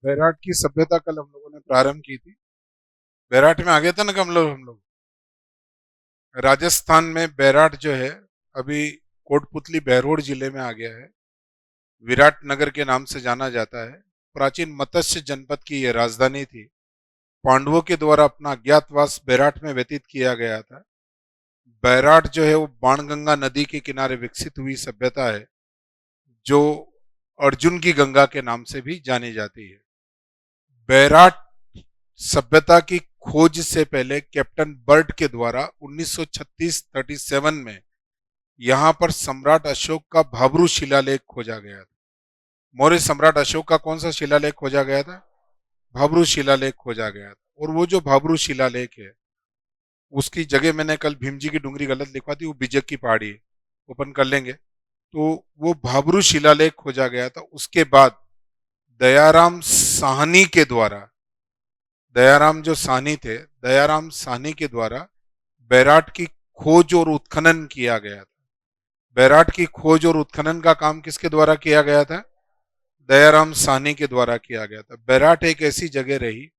बैराट की सभ्यता कल हम लोगों ने प्रारंभ की थी। बैराट में आ गए थे ना हम लोग राजस्थान में बैराट जो है अभी कोटपुतली बहरोड जिले में आ गया है। विराट नगर के नाम से जाना जाता है। प्राचीन मत्स्य जनपद की यह राजधानी थी। पांडवों के द्वारा अपना अज्ञातवास बैराट में व्यतीत किया गया था। बैराट जो है वो बाणगंगा नदी के किनारे विकसित हुई सभ्यता है, जो अर्जुन की गंगा के नाम से भी जानी जाती है। बैराट सभ्यता की खोज से पहले कैप्टन बर्ट के द्वारा 1936-37 में यहां पर सम्राट अशोक का भाब्रू शिलालेख खोजा गया था। मौर्य सम्राट अशोक का कौन सा शिलालेख खोजा गया था? भाब्रू शिलालेख खोजा गया था। और वो जो भाब्रू शिलालेख है उसकी जगह मैंने कल भीम जी की डुंगरी गलत लिखवा दी, वो बिजक की पहाड़ी है, ओपन कर लेंगे। तो वो भाब्रू शिलालेख खोजा गया था। उसके बाद दयाराम साहनी के द्वारा, दयाराम जो साहनी थे, दयाराम साहनी के द्वारा बैराट की खोज और उत्खनन किया गया था। बैराट की खोज और उत्खनन का काम किसके द्वारा किया गया था? दयाराम साहनी के द्वारा किया गया था। बैराट एक ऐसी जगह रही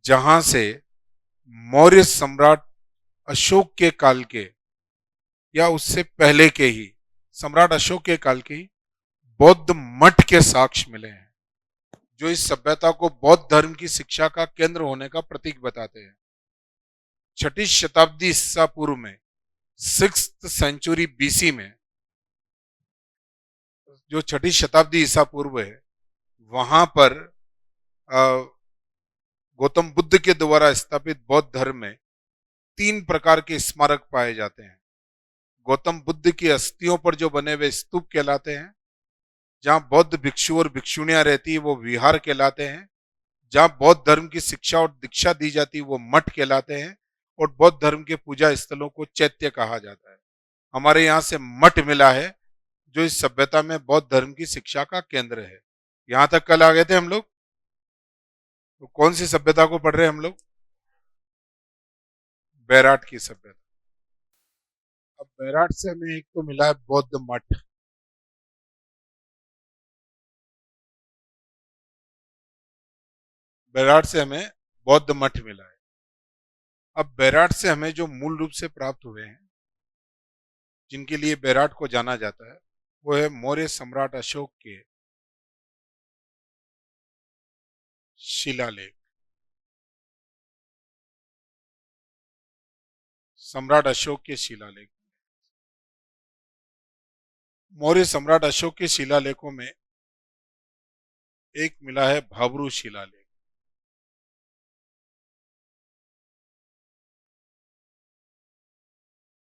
जहां से मौर्य सम्राट अशोक के काल के या उससे पहले के ही, सम्राट अशोक के काल के ही बौद्ध मठ के साक्ष्य मिले हैं, जो इस सभ्यता को बौद्ध धर्म की शिक्षा का केंद्र होने का प्रतीक बताते हैं। छठी शताब्दी ईसा पूर्व में, 6th सेंचुरी बीसी में, जो छठी शताब्दी ईसा पूर्व है, वहां पर गौतम बुद्ध के द्वारा स्थापित बौद्ध धर्म में 3 प्रकार के स्मारक पाए जाते हैं। गौतम बुद्ध की अस्थियों पर जो बने हुए स्तूप कहलाते हैं। जहां बौद्ध भिक्षु और भिक्षुणियां रहती है वो विहार कहलाते हैं। जहां बौद्ध धर्म की शिक्षा और दीक्षा दी जाती है वो मठ कहलाते हैं। और बौद्ध धर्म के पूजा स्थलों को चैत्य कहा जाता है। हमारे यहाँ से मठ मिला है, जो इस सभ्यता में बौद्ध धर्म की शिक्षा का केंद्र है। यहां तक कल आ गए थे हम लोग। तो कौन सी सभ्यता को पढ़ रहे हैं हम लोग? बैराट की सभ्यता। अब बैराट से हमें एक तो मिला है बौद्ध मठ। बैराट से हमें बौद्ध मठ मिला है। अब बैराट से हमें जो मूल रूप से प्राप्त हुए हैं, जिनके लिए बैराट को जाना जाता है, वो है मौर्य सम्राट अशोक के शिलालेख। सम्राट अशोक के शिलालेख, मौर्य सम्राट अशोक के शिलालेखों में एक मिला है भाब्रू शिलालेख।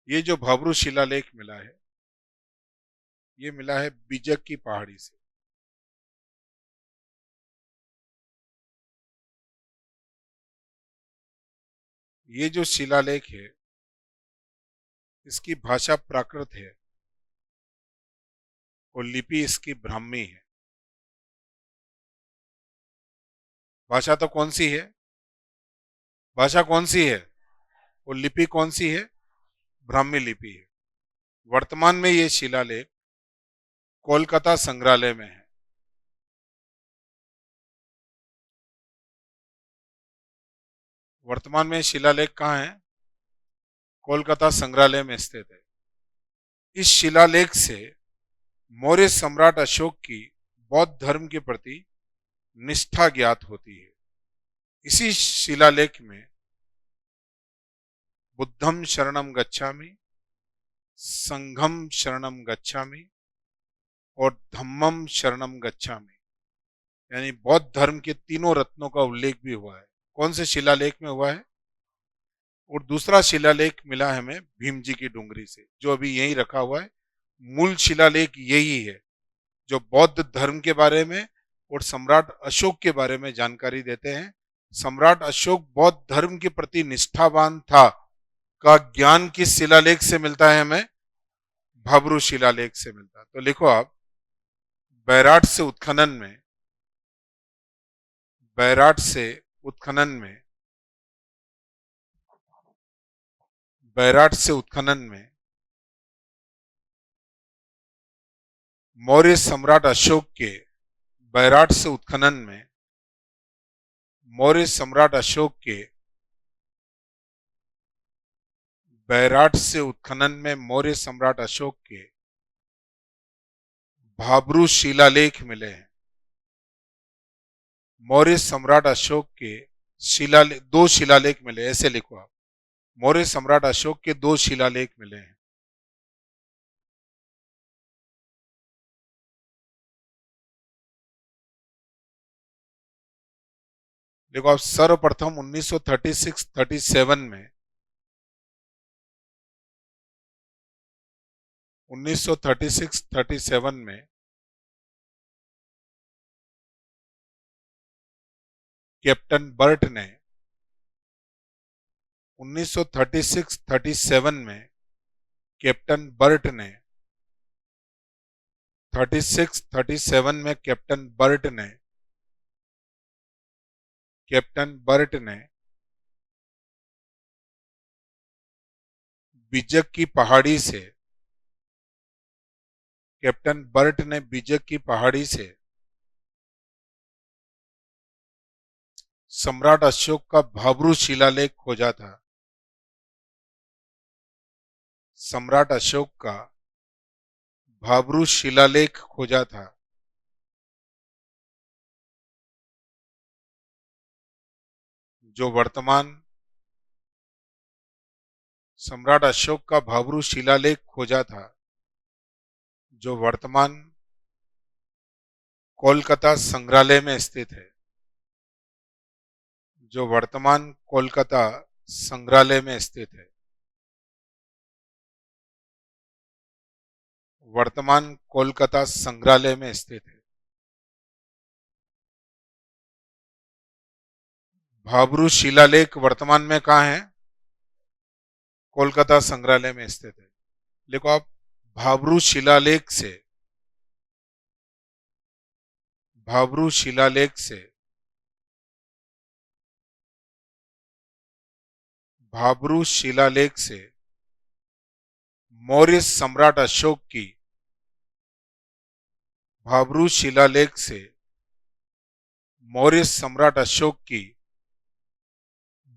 ये जो भाब्रू शिलालेख मिला है, ये मिला है बिजक की पहाड़ी से। ये जो शिलालेख है, इसकी भाषा प्राकृत है और लिपि इसकी ब्राह्मी है। भाषा तो कौन सी है? भाषा कौन सी है? और लिपि कौन सी है? ब्राह्मी लिपि है। वर्तमान में ये शिलालेख कोलकाता संग्रहालय में है। वर्तमान में शिलालेख कहाँ है? कोलकाता संग्रहालय में स्थित है। इस शिलालेख से मौर्य सम्राट अशोक की बौद्ध धर्म के प्रति निष्ठा ज्ञात होती है। इसी शिलालेख में बुद्धम शरणम गच्छामि, संघम शरणम गच्छामि और धम्मम शरणम गच्छामि, यानी बौद्ध धर्म के तीनों रत्नों का उल्लेख भी हुआ है। कौन से शिलालेख में हुआ है? और दूसरा शिलालेख मिला है हमें भीम जी की डुंगरी से, जो अभी यहीं रखा हुआ है। मूल शिलालेख यही है, जो बौद्ध धर्म के बारे में और सम्राट अशोक के बारे में जानकारी देते हैं। सम्राट अशोक बौद्ध धर्म के प्रति निष्ठावान था का ज्ञान किस शिलालेख से मिलता है हमें? भाब्रू शिलालेख से मिलता है। तो लिखो आप, बैराट से उत्खनन में, बैराट से उत्खनन में, बैराट से उत्खनन में मौर्य सम्राट अशोक के बैराट से उत्खनन में मौर्य सम्राट अशोक के बैराट से उत्खनन में मौर्य सम्राट अशोक के भाब्रू शिलालेख मिले हैं। मौर्य सम्राट अशोक के दो शिलालेख मिले, ऐसे लिखो आप। मौर्य सम्राट अशोक के दो शिलालेख मिले हैं। देखो आप, सर्वप्रथम 1936-37 में 1936-37 में कैप्टन बर्ट ने 1936-37 में कैप्टन बर्ट ने 36-37 में कैप्टन बर्ट ने बिजक की पहाड़ी से कैप्टन बर्ट ने बिजक की पहाड़ी से सम्राट अशोक का भाब्रू शिलालेख खोजा था। सम्राट अशोक का भाब्रू शिलालेख खोजा था, जो वर्तमान सम्राट अशोक का भाब्रू शिलालेख खोजा था, जो वर्तमान कोलकाता संग्रहालय में स्थित है। जो वर्तमान कोलकाता संग्रहालय में स्थित है। वर्तमान कोलकाता संग्रहालय में स्थित है। भाब्रू शिलालेख वर्तमान में कहाँ है? कोलकाता संग्रहालय में स्थित है। देखो आप, भाब्रू शिलालेख से भाब्रू शिलालेख से भाब्रू शिलालेख से मौर्य सम्राट अशोक की भाब्रू शिलालेख से मौर्य सम्राट अशोक की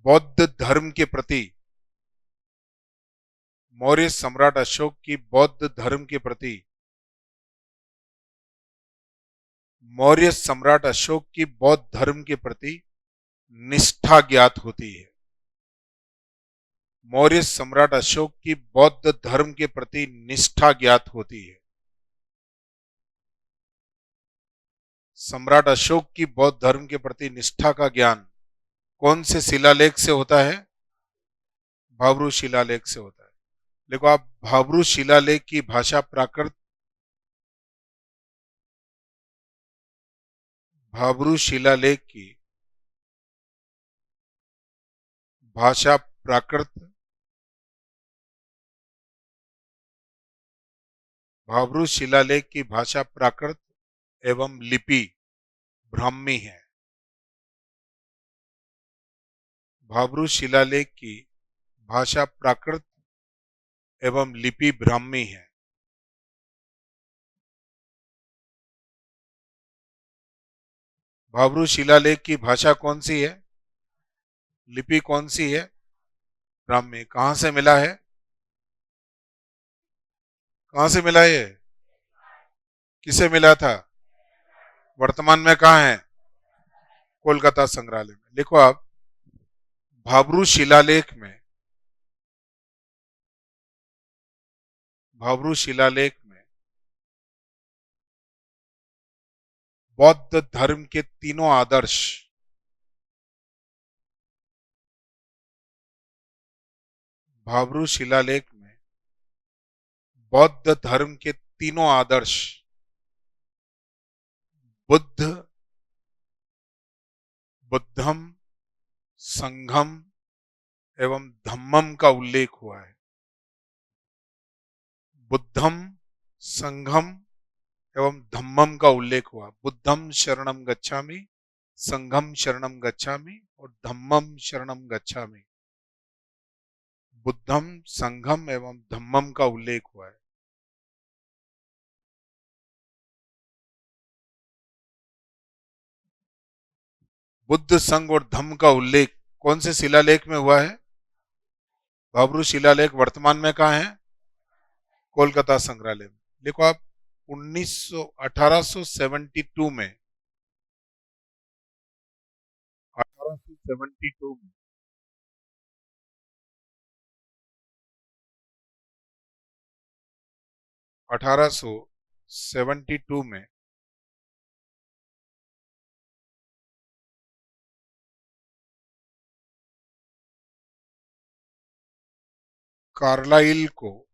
बौद्ध धर्म के प्रति मौर्य सम्राट अशोक की बौद्ध धर्म के प्रति मौर्य सम्राट अशोक की बौद्ध धर्म के प्रति निष्ठा ज्ञात होती है। मौर्य सम्राट अशोक की बौद्ध धर्म के प्रति निष्ठा ज्ञात होती है। सम्राट अशोक की बौद्ध धर्म के प्रति निष्ठा का ज्ञान कौन से शिलालेख से होता है? भाब्रू शिलालेख से होता है। देखो आप, भाब्रू शिलालेख की भाषा प्राकृत भाब्रू शिलालेख की भाषा प्राकृत भाब्रू शिलालेख की भाषा प्राकृत एवं लिपि ब्राह्मी है। भाब्रू शिलालेख की भाषा प्राकृत एवं लिपि ब्राह्मी है। भाब्रू शिलालेख की भाषा कौन सी है? लिपि कौन सी है? ब्राह्मी। कहां से मिला है? कहां से मिला ये? किसे मिला था? वर्तमान में कहां है? कोलकाता संग्रहालय में। देखो आप, भाब्रू शिलालेख में भाब्रू शिलालेख में बौद्ध धर्म के तीनों आदर्श भाब्रू शिलालेख में बौद्ध धर्म के तीनों आदर्श बुद्ध, बुद्धम, संघम एवं धम्मम का उल्लेख हुआ है। बुद्धम, संघम एवं धम्मम का उल्लेख हुआ। बुद्धम शरणम गच्छामि, संघम शरणम गच्छामि और धम्मम शरणम गच्छामि। बुद्धम, संघम एवं धम्मम का उल्लेख हुआ है। बुद्ध संघ और धम्म का उल्लेख कौन से शिलालेख में हुआ है? भाब्रू शिलालेख वर्तमान में कहाँ है? कोलकाता संग्रहालय में। देखो आप 1872 में 1872 में 1872 में कार्लाइल को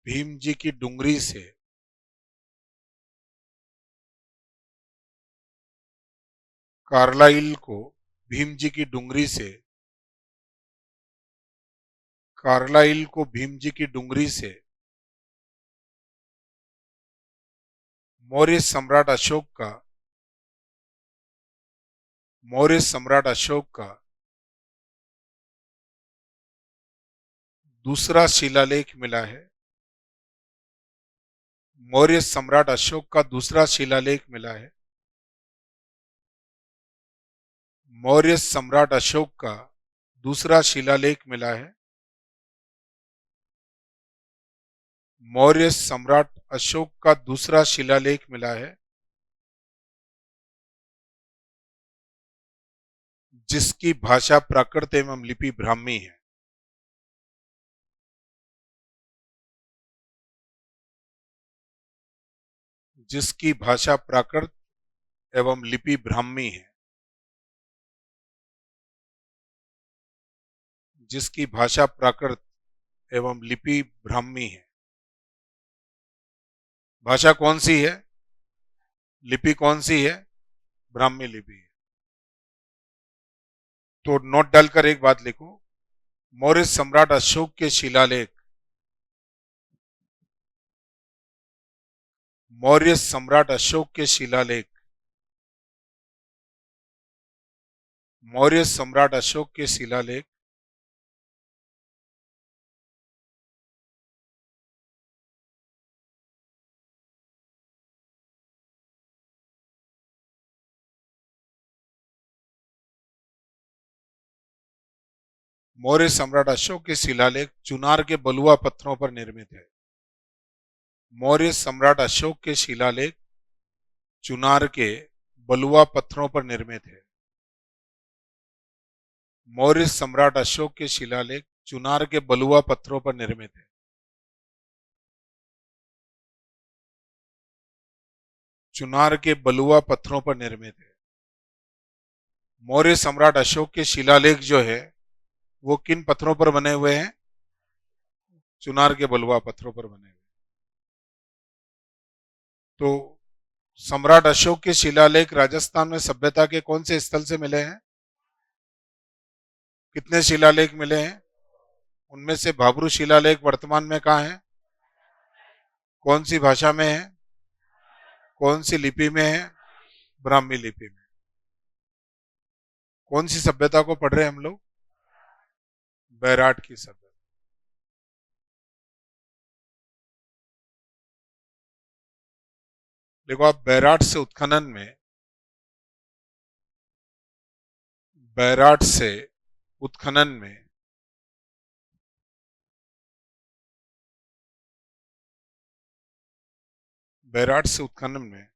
भीम जी की डुंगरी से कार्लाइल को भीम जी की डुंगरी से कार्लाइल को भीम जी की डुंगरी से मौर्य सम्राट अशोक का मौर्य सम्राट अशोक का दूसरा शिलालेख मिला है। मौर्य सम्राट अशोक का दूसरा शिलालेख मिला है। मौर्य सम्राट अशोक का दूसरा शिलालेख मिला है। मौर्य सम्राट अशोक का दूसरा शिलालेख मिला है जिसकी भाषा प्राकृत एवं लिपि ब्राह्मी है। जिसकी भाषा प्राकृत एवं लिपि ब्राह्मी है। जिसकी भाषा प्राकृत एवं लिपि ब्राह्मी है। भाषा कौन सी है? लिपि कौन सी है? ब्राह्मी लिपि है। तो नोट डालकर एक बात लिखो, मौर्य सम्राट अशोक के शिलालेख मौर्य सम्राट अशोक के शिलालेख मौर्य सम्राट अशोक के शिलालेख मौर्य सम्राट अशोक के शिलालेख चुनार के बलुआ पत्थरों पर निर्मित है। मौर्य सम्राट अशोक के शिलालेख चुनार के बलुआ पत्थरों पर निर्मित है। मौर्य सम्राट अशोक के शिलालेख चुनार के बलुआ पत्थरों पर निर्मित है। चुनार के बलुआ पत्थरों पर निर्मित है। मौर्य सम्राट अशोक के शिलालेख जो है वो किन पत्थरों पर बने हुए हैं? चुनार के बलुआ पत्थरों पर बने हुए। तो सम्राट अशोक के शिलालेख राजस्थान में सभ्यता के कौन से स्थल से मिले हैं? कितने शिलालेख मिले हैं? उनमें से भाब्रू शिलालेख वर्तमान में कहाँ है? कौन सी भाषा में है? कौन सी लिपि में है? ब्राह्मी लिपि में। कौन सी सभ्यता को पढ़ रहे हैं हम लोग? बैराट की सभ्यता। देखो आप बैराट से उत्खनन में बैराट से उत्खनन में बैराट से उत्खनन में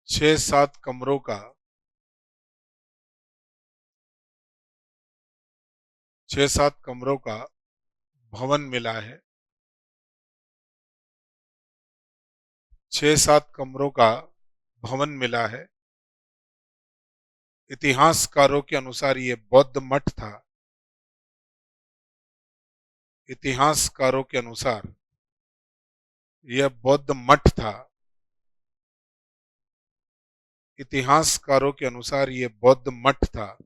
6-7 कमरों का 6-7 कमरों का भवन मिला है। 6-7 कमरों का भवन मिला है। इतिहासकारों के अनुसार ये बौद्ध मठ था। इतिहासकारों के अनुसार यह बौद्ध मठ था। इतिहासकारों के अनुसार यह बौद्ध मठ था।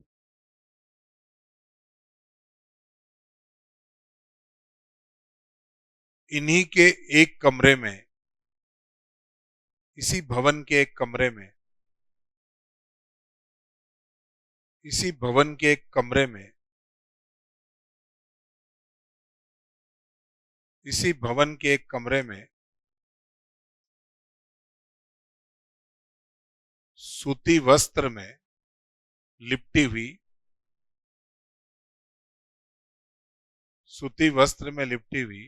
इन्हीं के एक कमरे में इसी भवन के एक कमरे में इसी भवन के एक कमरे में इसी भवन के एक कमरे में सूती वस्त्र में लिपटी हुई सूती वस्त्र में लिपटी हुई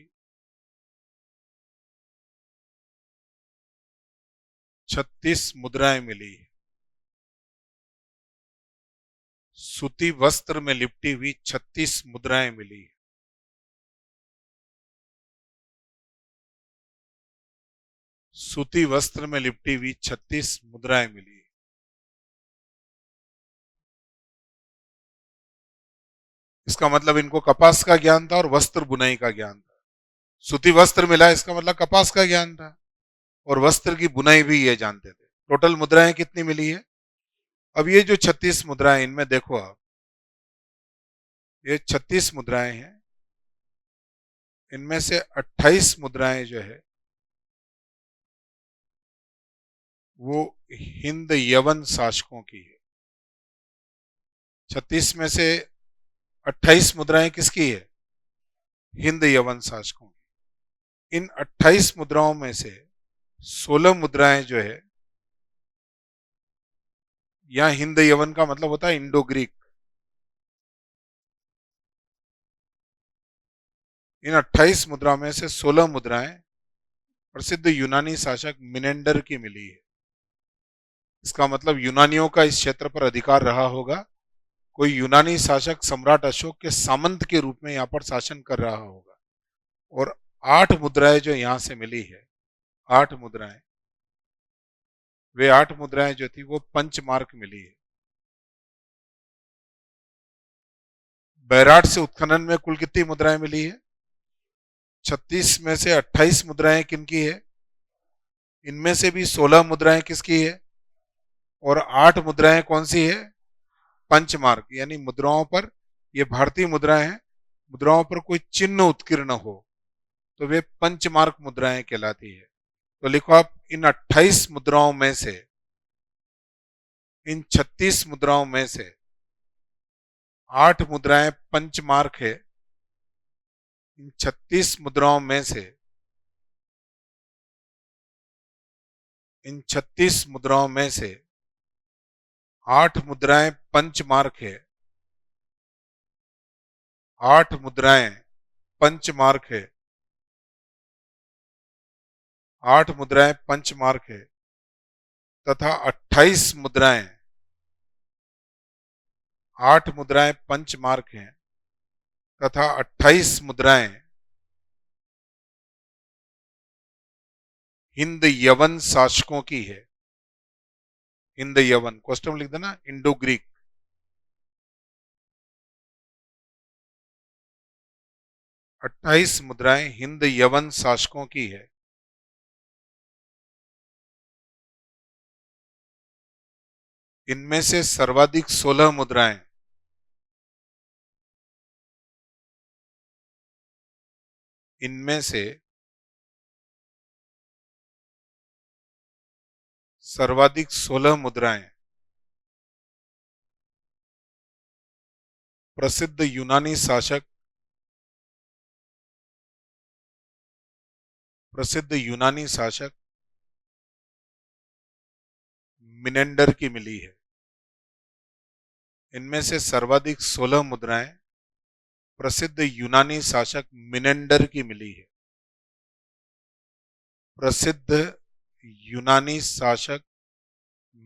36 मुद्राएं मिली। सूती वस्त्र में लिपटी हुई 36 मुद्राएं मिली। सूती वस्त्र में लिपटी हुई 36 मुद्राएं मिली। इसका मतलब इनको कपास का ज्ञान था और वस्त्र बुनाई का ज्ञान था। सूती वस्त्र मिला, इसका मतलब कपास का ज्ञान था और वस्त्र की बुनाई भी ये जानते थे। टोटल मुद्राएं कितनी मिली है? अब ये जो 36 मुद्राएं, इनमें देखो आप, ये 36 मुद्राएं हैं। इनमें से 28 मुद्राएं जो है वो हिंद यवन शासकों की है। 36 में से 28 मुद्राएं किसकी है? हिंद यवन शासकों की। इन 28 मुद्राओं में से 16 मुद्राएं जो है, यहां हिंद यवन का मतलब होता है इंडो ग्रीक। इन 28 मुद्राओं में से 16 मुद्राएं प्रसिद्ध यूनानी शासक मिनेंडर की मिली है। इसका मतलब यूनानियों का इस क्षेत्र पर अधिकार रहा होगा। कोई यूनानी शासक सम्राट अशोक के सामंत के रूप में यहाँ पर शासन कर रहा होगा। और 8 मुद्राएं जो यहां से मिली है, 8 मुद्राएं, वे 8 मुद्राएं जो थी वो पंचमार्क मिली है। बैराट से उत्खनन में कुल कितनी मुद्राएं मिली है? 36 में से 28 मुद्राएं किनकी है? इनमें से भी 16 मुद्राएं किसकी है और 8 मुद्राएं कौन सी है? पंचमार्क। यानी मुद्राओं पर, ये भारतीय मुद्राएं हैं, मुद्राओं पर कोई चिन्ह उत्कीर्ण हो तो वे पंचमार्क मुद्राएं कहलाती है। तो लिखो आप, इन 28 मुद्राओं में से, इन 36 मुद्राओं में से 8 मुद्राएं पंचमार्क है। इन 36 मुद्राओं में से, इन 36 मुद्राओं में से 8 मुद्राएं पंचमार्क है। 8 मुद्राएं पंचमार्क है। 8 मुद्राएं पंचमार्क है तथा 28 मुद्राएं, 8 मुद्राएं पंचमार्क हैं तथा 28 मुद्राएं हिंद यवन शासकों की है। हिंद यवन, क्वेश्चन लिख देना, इंडो ग्रीक। 28 मुद्राएं हिंद यवन शासकों की है। इनमें से सर्वाधिक 16 मुद्राएं इनमें से सर्वाधिक 16 मुद्राएं प्रसिद्ध यूनानी शासक, प्रसिद्ध यूनानी शासक मिनेंडर की मिली है। इनमें से सर्वाधिक 16 मुद्राएं प्रसिद्ध यूनानी शासक मिनेंडर की मिली है। प्रसिद्ध यूनानी शासक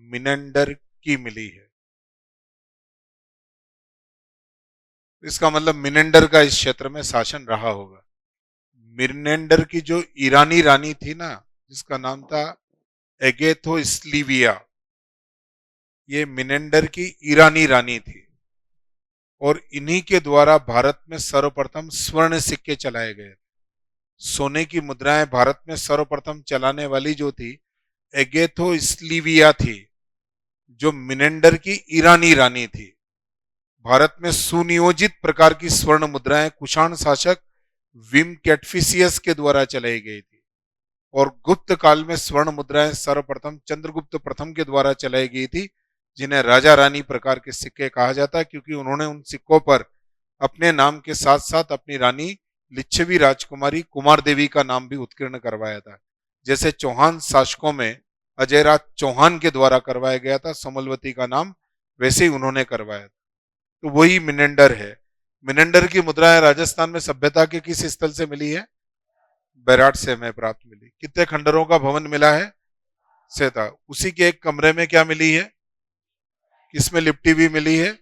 मिनेंडर की मिली है। इसका मतलब मिनेंडर का इस क्षेत्र में शासन रहा होगा। मिनेंडर की जो ईरानी रानी थी ना, जिसका नाम था एगेथोस्लिविया, ये मिनेंडर की ईरानी रानी थी और इन्हीं के द्वारा भारत में सर्वप्रथम स्वर्ण सिक्के चलाए गए। सोने की मुद्राएं भारत में सर्वप्रथम चलाने वाली जो थी एगेथोस्लिविया थी, जो मिनेंडर की ईरानी रानी थी। भारत में सुनियोजित प्रकार की स्वर्ण मुद्राएं कुषाण शासक विम कैटफिसियस के द्वारा चलाई गई थी और गुप्त काल में स्वर्ण मुद्राएं सर्वप्रथम चंद्रगुप्त प्रथम के द्वारा चलाई गई थी, जिन्हें राजा रानी प्रकार के सिक्के कहा जाता है, क्योंकि उन्होंने उन सिक्कों पर अपने नाम के साथ साथ अपनी रानी लिच्छवी राजकुमारी कुमार देवी का नाम भी उत्कीर्ण करवाया था। जैसे चौहान शासकों में अजयराज चौहान के द्वारा करवाया गया था सोमलवती का नाम, वैसे ही उन्होंने करवाया था। तो वही मिनेंडर है। मिनेंडर की मुद्राएं राजस्थान में सभ्यता के किस स्थल से मिली है? बैराट से हमें प्राप्त मिली। कितने खंडरों का भवन मिला है? से था। उसी के एक कमरे में क्या मिली है? किसमें लिपटी हुई मिली है?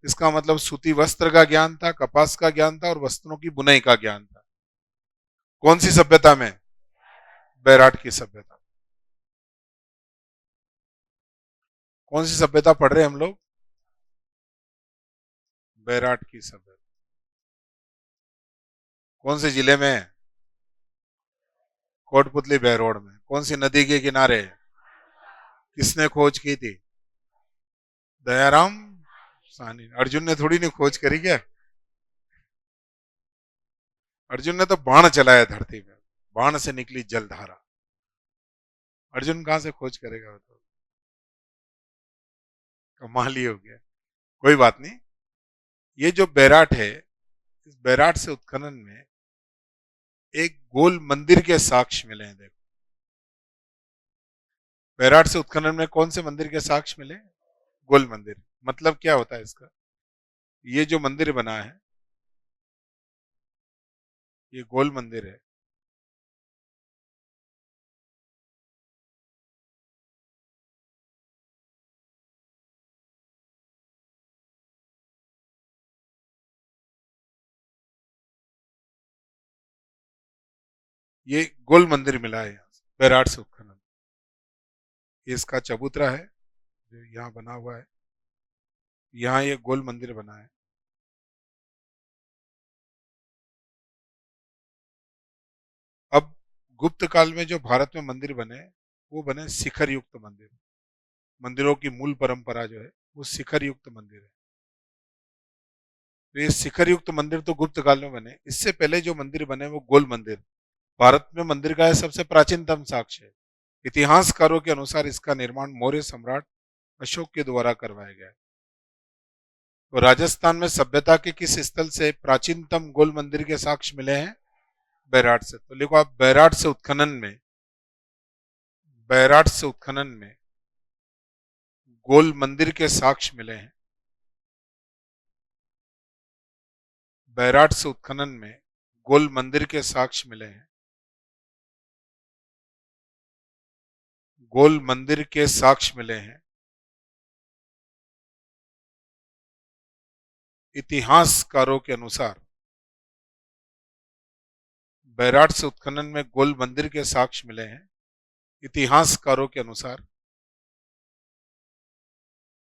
इसका मतलब सूती वस्त्र का ज्ञान था, कपास का ज्ञान था और वस्त्रों की बुनाई का ज्ञान था। कौन सी सभ्यता में? बैराट की सभ्यता। कौन सी सभ्यता पढ़ रहे हैं हम लोग? बैराट की सभ्यता। कौन से जिले में है? कोटपुतली बहरोड में। कौन सी नदी के किनारे? किसने खोज की थी? दयाराम साहनी। अर्जुन ने थोड़ी नहीं खोज करी क्या? अर्जुन ने तो बाण चलाया धरती में, बाण से निकली जलधारा। अर्जुन कहां से खोज करेगा? तो कमाल ही हो गया। कोई बात नहीं। ये जो बैराट है, इस बैराट से उत्खनन में एक गोल मंदिर के साक्ष्य मिले हैं। देखो, बैराट से उत्खनन में कौन से मंदिर के साक्ष्य मिले? गोल मंदिर। मतलब क्या होता है इसका? ये जो मंदिर बना है, ये गोल मंदिर है। ये गोल मंदिर मिला है यहाँ से, बैराट से उत्खनन। ये इसका चबूतरा है जो यहाँ बना हुआ है। यहाँ ये गोल मंदिर बना है। अब गुप्त काल में जो भारत में मंदिर बने, वो बने शिखर युक्त मंदिर। मंदिरों की मूल परंपरा जो है वो शिखर युक्त मंदिर है। तो ये शिखर युक्त मंदिर तो गुप्त काल में बने। इससे पहले जो मंदिर बने वो गोल मंदिर। भारत में मंदिर का सबसे प्राचीनतम साक्ष्य है। इतिहासकारों के अनुसार इसका निर्माण मौर्य सम्राट अशोक के द्वारा करवाया गया है। तो राजस्थान में सभ्यता के किस स्थल से प्राचीनतम गोल मंदिर के साक्ष्य मिले हैं? बैराट से। तो लिखो आप, बैराट से उत्खनन में, बैराट से उत्खनन में गोल मंदिर के साक्ष्य मिले हैं। बैराट से उत्खनन में गोल मंदिर के साक्ष्य मिले हैं। गोल मंदिर के साक्ष्य मिले हैं। इतिहासकारों के अनुसार बैराट से उत्खनन में गोल मंदिर के साक्ष्य मिले हैं। इतिहासकारों के अनुसार,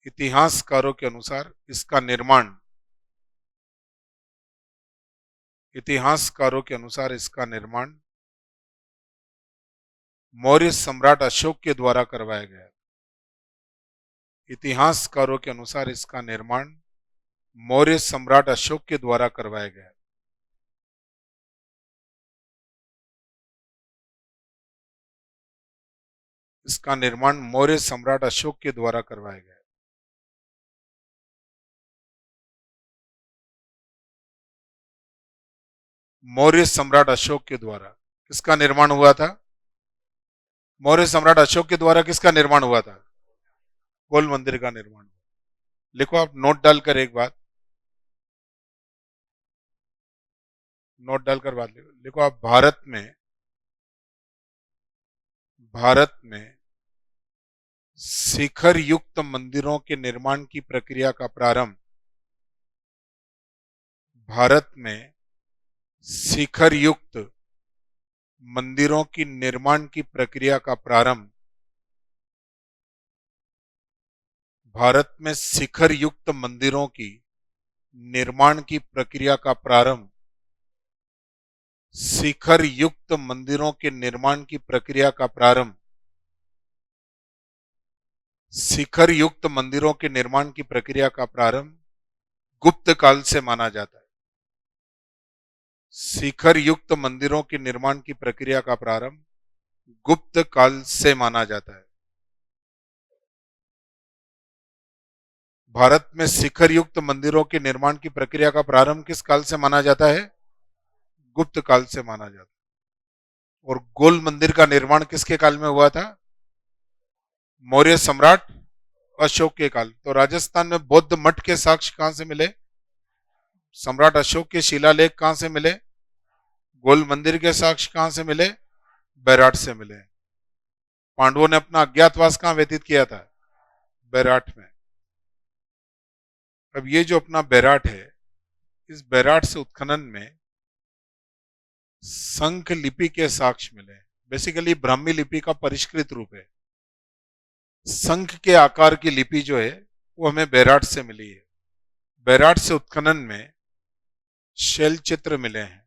इतिहासकारों के अनुसार इसका निर्माण, इतिहासकारों के अनुसार इसका निर्माण मौर्य सम्राट अशोक के द्वारा करवाया गया। इतिहासकारों के अनुसार इसका निर्माण मौर्य सम्राट अशोक के द्वारा करवाया गया। इसका निर्माण मौर्य सम्राट अशोक के द्वारा करवाया गया। मौर्य सम्राट अशोक के द्वारा किसका निर्माण हुआ था? मौर्य सम्राट अशोक के द्वारा किसका निर्माण हुआ था? गोल मंदिर का निर्माण। लिखो आप, नोट डालकर एक बात, नोट डालकर बात लिखो। लिखो आप, भारत में, भारत में शिखर युक्त मंदिरों के निर्माण की प्रक्रिया का प्रारंभ, भारत में शिखर युक्त मंदिरों की निर्माण की प्रक्रिया का प्रारंभ, भारत में शिखर युक्त मंदिरों की निर्माण की प्रक्रिया का प्रारंभ, शिखर युक्त मंदिरों के निर्माण की प्रक्रिया का प्रारंभ, शिखर युक्त मंदिरों के निर्माण की प्रक्रिया का प्रारंभ गुप्त काल से माना जाता है। शिखर युक्त मंदिरों के निर्माण की प्रक्रिया का प्रारंभ गुप्त काल से माना जाता है। भारत में शिखर युक्त मंदिरों के निर्माण की प्रक्रिया का प्रारंभ किस काल से माना जाता है? गुप्त काल से माना जाता है। और गोल मंदिर का निर्माण किसके काल में हुआ था? मौर्य सम्राट अशोक के काल। तो राजस्थान में बौद्ध मठ के साक्ष्य कहां से मिले? सम्राट अशोक के शिलालेख कहां से मिले? गोल मंदिर के साक्ष्य कहां से मिले? बैराट से मिले। पांडवों ने अपना अज्ञातवास कहां व्यतीत किया था? बैराट में। अब ये जो अपना बैराट है, इस बैराट से उत्खनन में संख लिपि के साक्ष्य मिले। बेसिकली ब्राह्मी लिपि का परिष्कृत रूप है। संख के आकार की लिपि जो है वो हमें बैराट से मिली है। बैराट से उत्खनन में शैल चित्र मिले हैं।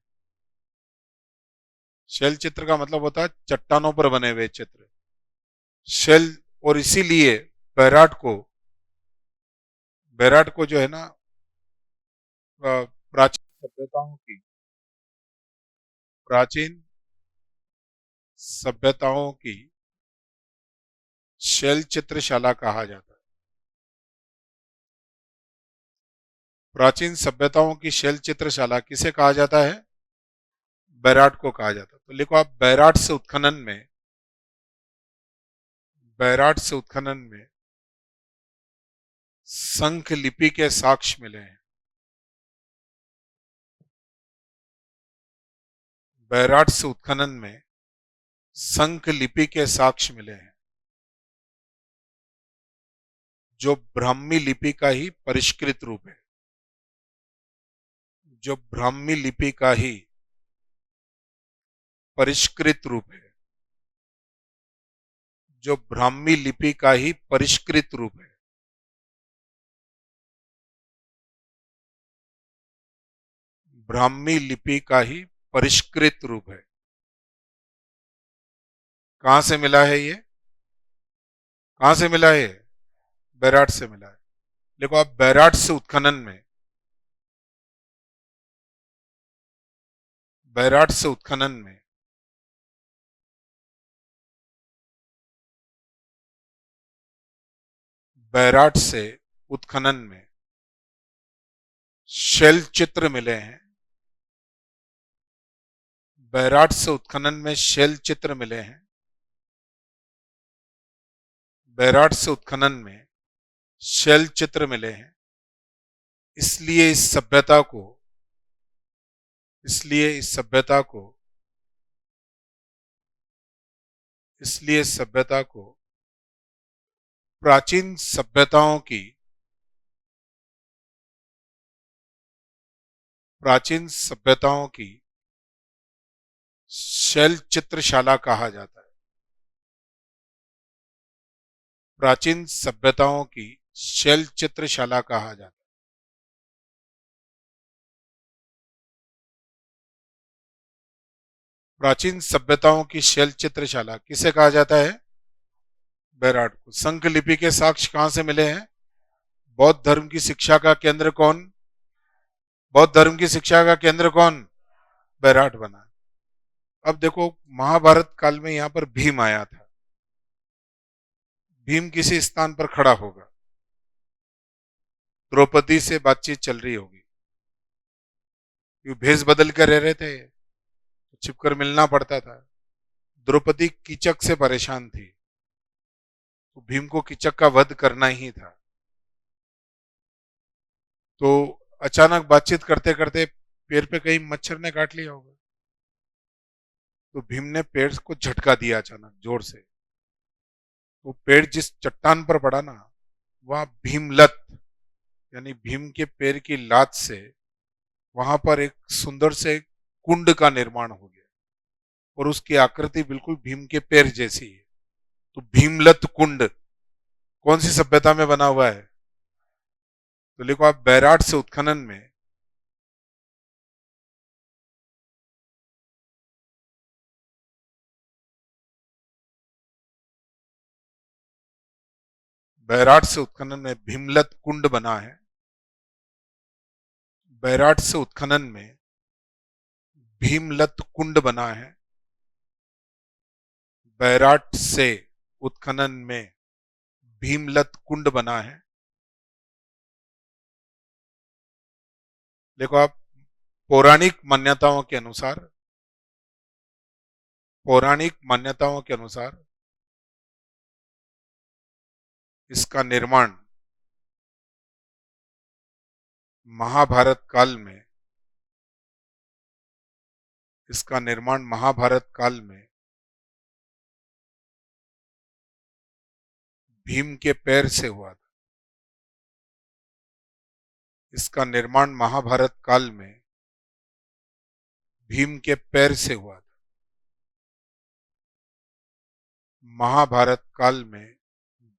शैल चित्र का मतलब होता है चट्टानों पर बने हुए चित्र, शैल। और इसीलिए बैराट को जो है ना, प्राचीन सभ्यताओं की शैल चित्रशाला कहा जाता है। प्राचीन सभ्यताओं की शैल चित्रशाला किसे कहा जाता है? बैराट को कहा जाता है। तो लिखो आप, बैराट से उत्खनन में संख लिपि के साक्ष्य मिले हैं। बैराट से उत्खनन में संख लिपि के साक्ष्य मिले हैं, जो ब्राह्मी लिपि का ही परिष्कृत रूप है। जो ब्राह्मी लिपि का ही परिष्कृत रूप है। जो ब्राह्मी लिपि का ही परिष्कृत रूप है। ब्राह्मी लिपि का ही परिष्कृत रूप है। कहां से मिला है ये? कहां से मिला है? बैराट से मिला है। देखो आप, बैराट से उत्खनन में बैराट से उत्खनन में बैराट से उत्खनन में शैल चित्र मिले हैं। बैराट से उत्खनन में शैल चित्र मिले हैं। बैराट से उत्खनन में शैल चित्र मिले हैं। इसलिए इस सभ्यता को इसलिए इस सभ्यता को इसलिए इस सभ्यता को प्राचीन सभ्यताओं की प्राचीन सभ्यताओं की शैल चित्रशाला कहा जाता है। प्राचीन सभ्यताओं की शैल चित्रशाला कहा जाता है। प्राचीन सभ्यताओं की शैल चित्रशाला किसे कहा जाता है? बैराट को। संख लिपि के साक्ष्य कहां से मिले हैं? बौद्ध धर्म की शिक्षा का केंद्र कौन? बौद्ध धर्म की शिक्षा का केंद्र कौन? बैराट बना। अब देखो, महाभारत काल में यहां पर भीम आया था। भीम किसी स्थान पर खड़ा होगा, द्रौपदी से बातचीत चल रही होगी। ये भेष बदल कर रह रहे थे, तो छिपकर मिलना पड़ता था। द्रौपदी कीचक से परेशान थी, तो भीम को कीचक का वध करना ही था। तो अचानक बातचीत करते करते पैर पे कहीं मच्छर ने काट लिया होगा, तो भीम ने पैर को झटका दिया अचानक जोर से। तो पैर जिस चट्टान पर पड़ा ना, वह भीमलत, यानी भीम के पैर की लात से वहां पर एक सुंदर से कुंड का निर्माण हो गया, और उसकी आकृति बिल्कुल भीम के पैर जैसी है। तो भीमलत कुंड कौन सी सभ्यता में बना हुआ है? तो लिखो आप, बैराट से उत्खनन में भीमलत कुंड बना है। बैराट से उत्खनन में भीमलत कुंड बना है। बैराट से उत्खनन में भीमलत कुंड बना है। देखो आप, पौराणिक मान्यताओं के अनुसार पौराणिक मान्यताओं के अनुसार इसका निर्माण महाभारत काल में इसका निर्माण महाभारत काल में भीम के पैर से हुआ था। इसका निर्माण महाभारत काल में भीम के पैर से हुआ था। महाभारत काल में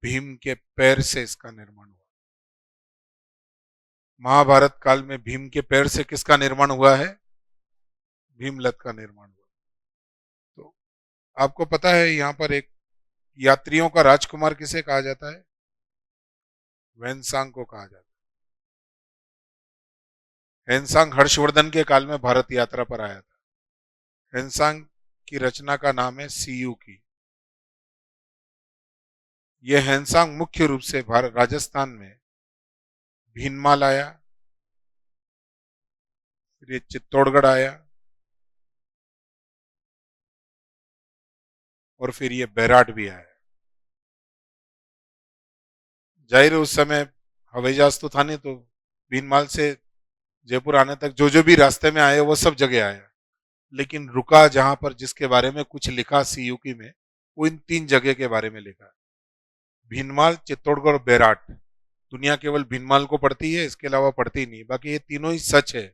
भीम के पैर से इसका निर्माण हुआ। महाभारत काल में भीम के पैर से किसका निर्माण हुआ है? भीमलत का निर्माण हुआ। तो आपको पता है यहां पर एक यात्रियों का राजकुमार किसे कहा जाता है? वैनसांग को कहा जाता है। हेनसांग हर्षवर्धन के काल में भारत यात्रा पर आया था। हेनसांग की रचना का नाम है सीयू की। यह हेनसांग मुख्य रूप से भारत राजस्थान में भीनमाल आया, फिर ये चित्तौड़गढ़ आया और फिर ये बैराट भी आया। जाहिर उस समय हवाई जहाज तो था नहीं, तो भीनमाल से जयपुर आने तक जो जो भी रास्ते में आए वो सब जगह आया, लेकिन रुका जहां पर जिसके बारे में कुछ लिखा सीयूकी में, वो इन 3 जगह के बारे में लिखा: भीनमाल, चित्तौड़गढ़ और बैराट। दुनिया केवल भीनमाल को पढ़ती है, इसके अलावा पढ़ती नहीं। बाकी ये तीनों ही सच है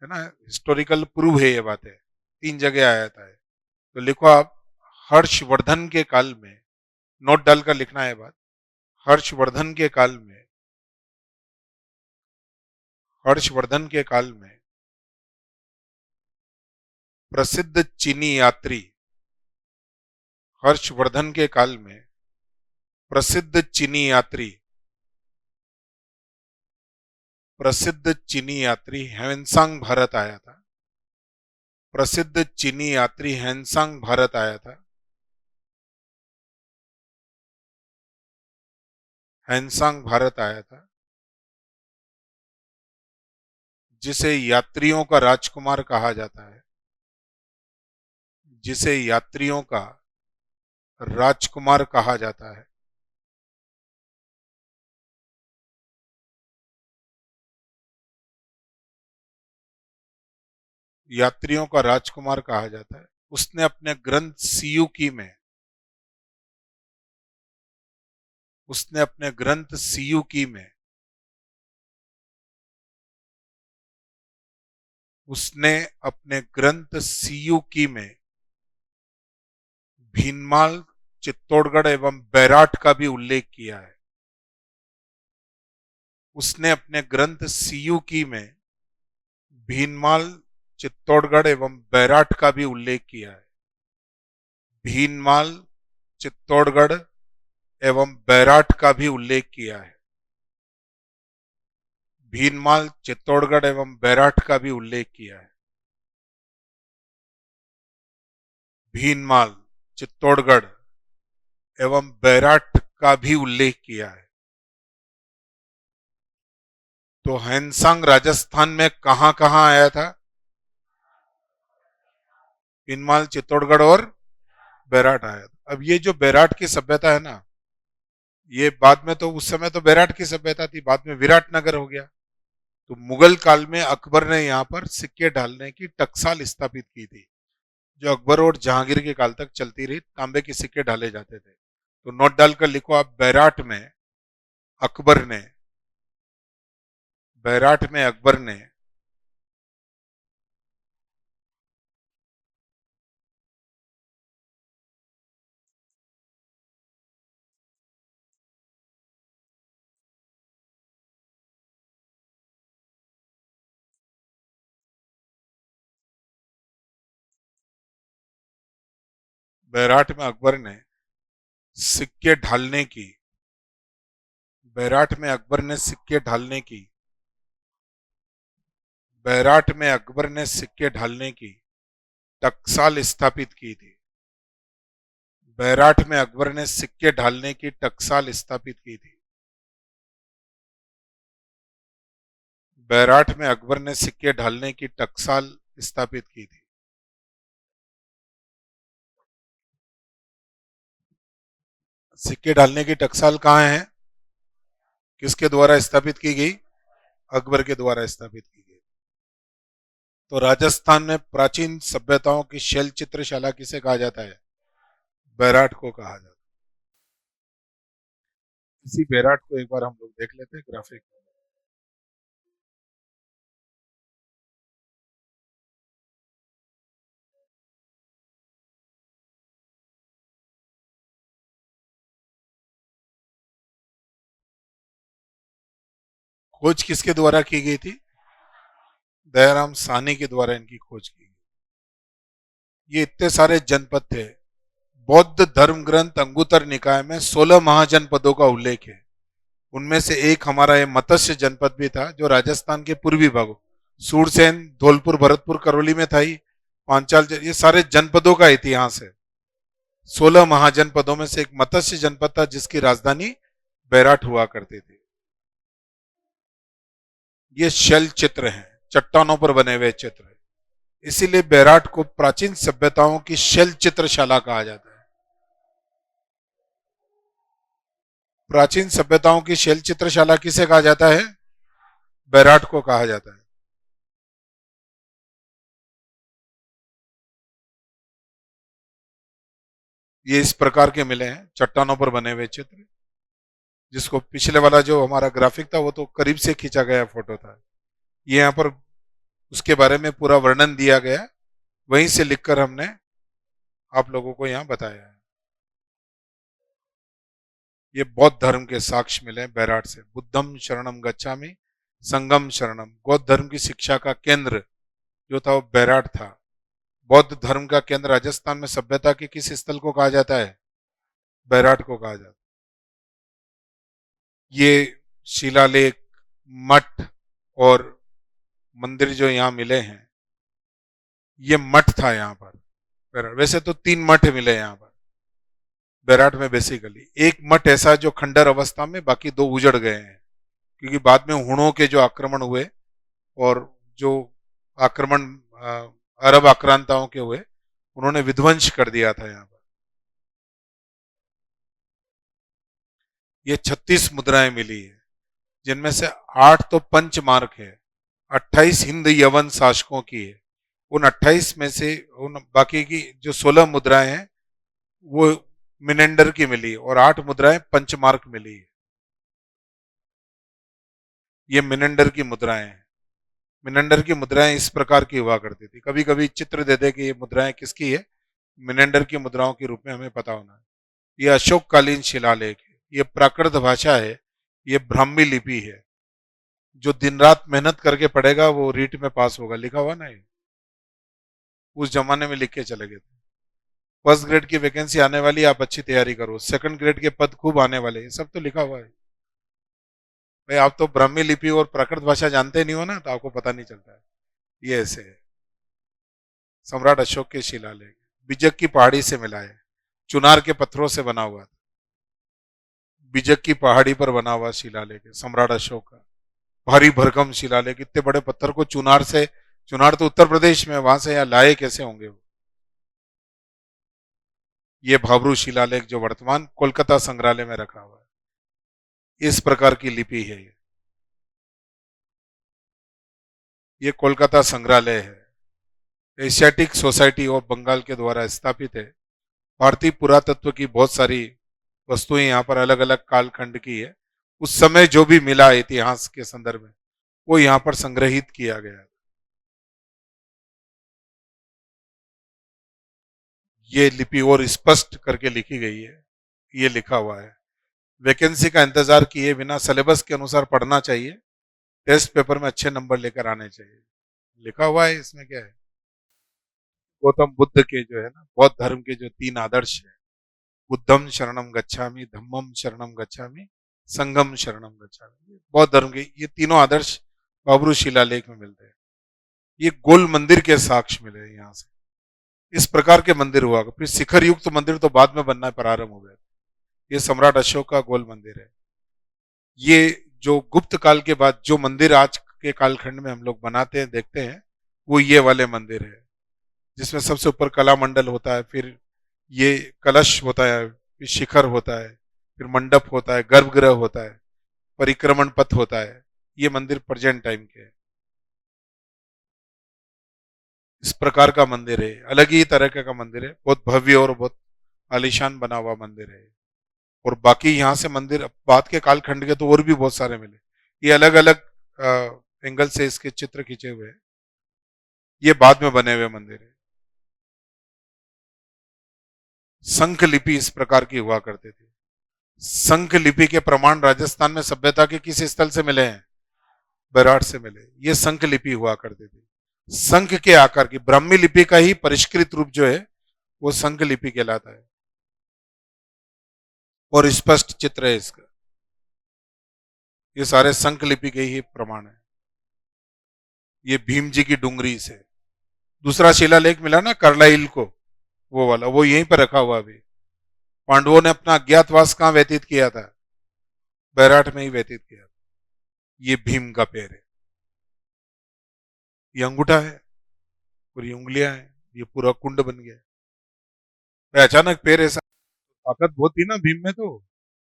ना, हिस्टोरिकल प्रूव है ये बात है। 3 जगह आया था। तो लिखो आप, हर्षवर्धन के काल में, नोट डालकर लिखना है बात, हर्षवर्धन के काल में, हर्षवर्धन के काल में प्रसिद्ध चीनी यात्री, हर्षवर्धन के काल में प्रसिद्ध चीनी यात्री हेनसांग भारत आया था। प्रसिद्ध चीनी यात्री हेनसांग भारत आया था। हेनसांग भारत आया था, जिसे यात्रियों का राजकुमार कहा जाता है, जिसे यात्रियों का राजकुमार कहा जाता है। यात्रियों का राजकुमार कहा जाता है। उसने अपने ग्रंथ सीयूकी में, उसने अपने ग्रंथ सीयूकी में, उसने अपने ग्रंथ सीयूकी में भीनमाल, चित्तौड़गढ़ एवं बैराट का भी उल्लेख किया है। उसने अपने ग्रंथ सीयूकी में भीनमाल, चित्तौड़गढ़ एवं बैराट का भी उल्लेख किया है। भीनमाल, चित्तौड़गढ़ एवं बैराट का भी उल्लेख किया है। भीनमाल, चित्तौड़गढ़ एवं बैराट का भी उल्लेख किया है। भीनमाल, चित्तौड़गढ़ एवं बैराट का भी उल्लेख किया है। तो हेनसांग राजस्थान में कहां कहां आया था? भीनमाल, चित्तौड़गढ़ और बैराट आया था। अब ये जो बैराट की सभ्यता है ना, ये बाद में, तो उस समय तो बैराट की सभ्यता थी, बाद में विराटनगर हो गया। तो मुगल काल में अकबर ने यहाँ पर सिक्के ढालने की टकसाल स्थापित की थी, जो अकबर और जहांगीर के काल तक चलती रही। तांबे के सिक्के ढाले जाते थे। तो नोट डालकर लिखो आप, अकबर ने बैराट में अकबर ने बैराट में अकबर ने सिक्के ढालने की बैराट में अकबर ने सिक्के ढालने की बैराट में अकबर ने सिक्के ढालने की टकसाल स्थापित की थी। बैराट में अकबर ने सिक्के ढालने की टकसाल स्थापित की थी। बैराठ में अकबर ने सिक्के ढालने की टकसाल स्थापित की थी? सिक्के ढालने की टकसाल कहाँ है? किसके द्वारा स्थापित की गई? अकबर के द्वारा स्थापित की गई। तो राजस्थान में प्राचीन सभ्यताओं की शैल चित्रशाला किसे कहा जाता है? बैराठ को कहा जाता है। इसी बैराठ को एक बार हम लोग देख लेते हैं ग्राफिक में। खोज किसके द्वारा की गई थी? दयाराम साहनी के द्वारा इनकी खोज की गई। ये इतने सारे जनपद थे। बौद्ध धर्म ग्रंथ अंगुत्तर निकाय में 16 महाजनपदों का उल्लेख है। उनमें से एक हमारा ये मत्स्य जनपद भी था, जो राजस्थान के पूर्वी भागों, सूरसेन, धौलपुर, भरतपुर, करौली में था ही। पांचाल, ये सारे जनपदों का इतिहास है। 16 महाजनपदों में से एक मत्स्य जनपद था, जिसकी राजधानी बैराठ हुआ करती थी। ये शैल चित्र हैं, चट्टानों पर बने हुए चित्र है। इसीलिए बैराठ को प्राचीन सभ्यताओं की शैल चित्रशाला कहा जाता है। प्राचीन सभ्यताओं की शैल चित्रशाला किसे कहा जाता है? बैराठ को कहा जाता है। ये इस प्रकार के मिले हैं, चट्टानों पर बने हुए चित्र, जिसको पिछले वाला जो हमारा ग्राफिक था वो तो करीब से खींचा गया फोटो था। ये यहाँ पर उसके बारे में पूरा वर्णन दिया गया, वहीं से लिखकर हमने आप लोगों को यहाँ बताया है। ये बौद्ध धर्म के साक्ष्य मिले बैराठ से। बुद्धम शरणम गच्छामि, संगम शरणम। बौद्ध धर्म की शिक्षा का केंद्र जो था वो बैराठ था। बौद्ध धर्म का केंद्र राजस्थान में सभ्यता के किस स्थल को कहा जाता है? बैराठ को कहा जाता है। ये शिलालेख, मठ और मंदिर जो यहाँ मिले हैं, ये मठ था यहाँ पर। वैसे तो 3 मठ मिले यहाँ पर बैराठ में बेसिकली। एक मठ ऐसा जो खंडर अवस्था में, बाकी 2 उजड़ गए हैं, क्योंकि बाद में हुणों के जो आक्रमण हुए और जो आक्रमण अरब आक्रांताओं के हुए, उन्होंने विध्वंस कर दिया था यहाँ पर। ये 36 मुद्राएं मिली है, जिनमें से 8 तो पंचमार्क है, 28 हिंद यवन शासकों की है। उन 28 में से उन बाकी की जो 16 मुद्राएं हैं वो मिनेंडर की मिली और 8 मुद्राएं पंचमार्क मिली है। ये मिनेंडर की मुद्राएं हैं। मिनेंडर की मुद्राएं इस प्रकार की हुआ करती थी। कभी कभी चित्र दे दे कि ये मुद्राएं किसकी है, मिनेंडर की मुद्राओं के रूप में हमें पता होना है। ये अशोककालीन शिलालेख है, ये प्राकृत भाषा है, ये ब्राह्मी लिपि है। जो दिन रात मेहनत करके पढ़ेगा वो रीट में पास होगा, लिखा हुआ ना है। उस जमाने में लिख के चले गए थे। फर्स्ट ग्रेड की वैकेंसी आने वाली, आप अच्छी तैयारी करो। सेकंड ग्रेड के पद खूब आने वाले, ये सब तो लिखा हुआ है भाई। आप तो ब्राह्मी लिपि और प्राकृत भाषा जानते नहीं हो ना, तो आपको पता नहीं चलता है। ये ऐसे है। सम्राट अशोक के शिलालेख बिजक की पहाड़ी से मिला है, चुनार के पत्थरों से बना हुआ था। बिजक की पहाड़ी पर बना हुआ शिलालेख है सम्राट अशोक का। भारी भरकम शिलालेख, इतने बड़े पत्थर को चुनार से, चुनार तो उत्तर प्रदेश में, वहां से यहाँ लाए कैसे होंगे वो। ये भाबरू शिलालेख जो वर्तमान कोलकाता संग्रहालय में रखा हुआ है, इस प्रकार की लिपि है ये कोलकाता संग्रहालय है। एशियाटिक सोसाइटी ऑफ बंगाल के द्वारा स्थापित है। भारतीय पुरातत्व की बहुत सारी वस्तुएं यहाँ पर अलग अलग कालखंड की है। उस समय जो भी मिला इतिहास के संदर्भ में, वो यहाँ पर संग्रहित किया गया है। ये लिपि और स्पष्ट करके लिखी गई है। ये लिखा हुआ है, वैकेंसी का इंतजार किए बिना सिलेबस के अनुसार पढ़ना चाहिए, टेस्ट पेपर में अच्छे नंबर लेकर आने चाहिए। लिखा हुआ है इसमें क्या है। गौतम बुद्ध के जो है ना, बौद्ध धर्म के जो 3 आदर्श है, बुद्धम शरणम गच्छामि, धम्मम शरणम गच्छामि, संगम शरणम गच्छामि। बौद्ध धर्म के ये तीनों आदर्श बाबरू शिलालेख में मिलते हैं। ये गोल मंदिर के साक्ष्य मिले यहाँ से। इस प्रकार के मंदिर हुआ, फिर शिखर युक्त मंदिर तो बाद में बनना प्रारंभ हो गया। ये सम्राट अशोक का गोल मंदिर है। ये जो गुप्त काल के बाद जो मंदिर आज के कालखंड में हम लोग बनाते हैं, देखते हैं, वो ये वाले मंदिर है, जिसमें सबसे ऊपर कला मंडल होता है, फिर ये कलश होता है, फिर शिखर होता है, फिर मंडप होता है, गर्भगृह होता है, परिक्रमण पथ होता है। ये मंदिर प्रेजेंट टाइम के है। इस प्रकार का मंदिर है, अलग ही तरह का मंदिर है, बहुत भव्य और बहुत आलीशान बना हुआ मंदिर है। और बाकी यहाँ से मंदिर बाद के कालखंड के तो और भी बहुत सारे मिले। ये अलग अलग एंगल से इसके चित्र खींचे हुए हैं। ये बाद में बने हुए मंदिर है। संख लिपि इस प्रकार की हुआ करती थी। संख लिपि के प्रमाण राजस्थान में सभ्यता के किस स्थल से मिले हैं? बेराट से मिले। ये संख लिपि हुआ करती थी। संख के आकार की ब्राह्मी लिपि का ही परिष्कृत रूप जो है वो संख लिपि कहलाता है। और स्पष्ट चित्र है इसका। ये सारे संख लिपि के ही प्रमाण है। ये भीम जी की डुंगरी से। दूसरा शिलालेख मिला ना करलाइल को, वो वाला, वो यहीं पर रखा हुआ अभी। पांडवों ने अपना अज्ञातवास कहां व्यतीत किया था? बैराठ में ही व्यतीत किया था। ये भीम का पैर है, ये अंगूठा है, पूरी उंगलियां हैं, ये पूरा कुंड बन गया। अचानक पैर ऐसा, ताकत बहुत थी ना भीम में, तो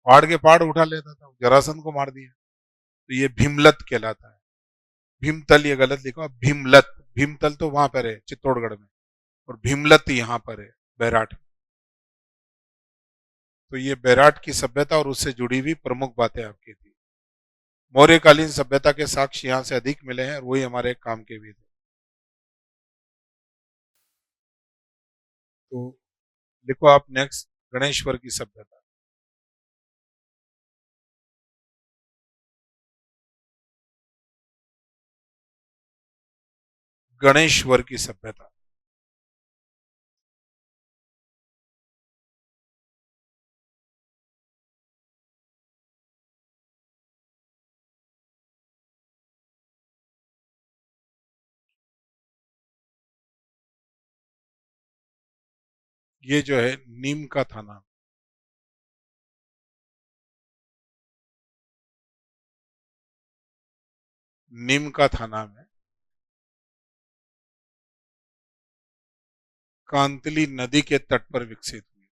पहाड़ के पहाड़ उठा लेता था, जरासंध को मार दिया। तो ये भीमलत कहलाता है। भीमतल ये गलत लिखा, भीमलत। भीमतल तो वहां पर है चित्तौड़गढ़ में, और भीमलत यहाँ पर है बैराठ में। तो ये बैराठ की सभ्यता और उससे जुड़ी हुई प्रमुख बातें आपकी थी। मौर्यकालीन सभ्यता के साक्ष्य यहाँ से अधिक मिले हैं और वही हमारे काम के भी थे। तो लिखो आप नेक्स्ट, गणेश्वर की सभ्यता। गणेश्वर की सभ्यता। ये जो है नीम का थाना। नीम का थाना में कांतली नदी के तट पर विकसित हुई।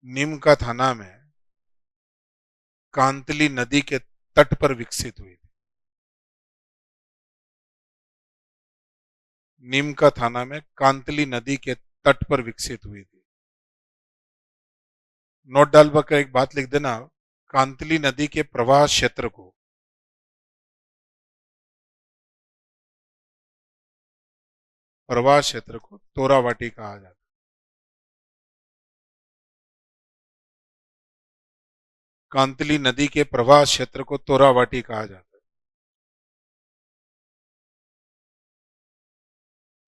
नीम का थाना में कांतली नदी के तट पर विकसित हुई। नीम का थाना में कांतली नदी के तट पर विकसित हुई थी। नोट डाल कर एक बात लिख देना, कांतली नदी के प्रवाह क्षेत्र को तोरावाटी कहा जाता है। कांतली नदी के प्रवाह क्षेत्र को तोरावाटी कहा जाता है।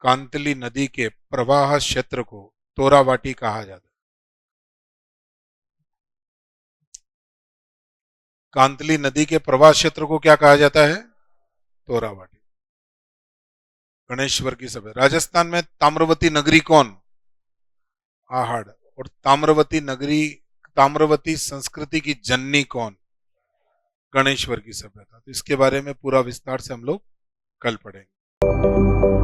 कांतली नदी के प्रवाह क्षेत्र को तोरावाटी कहा जाता है। कांतली नदी के प्रवाह क्षेत्र को क्या कहा जाता है? तोरावाटी। गणेश्वर की सभ्यता। राजस्थान में ताम्रवती नगरी कौन? आहड़। और ताम्रवती नगरी, ताम्रवती संस्कृति की जननी कौन? गणेश्वर की सभ्यता। तो इसके बारे में पूरा विस्तार से हम लोग कल पढ़ेंगे।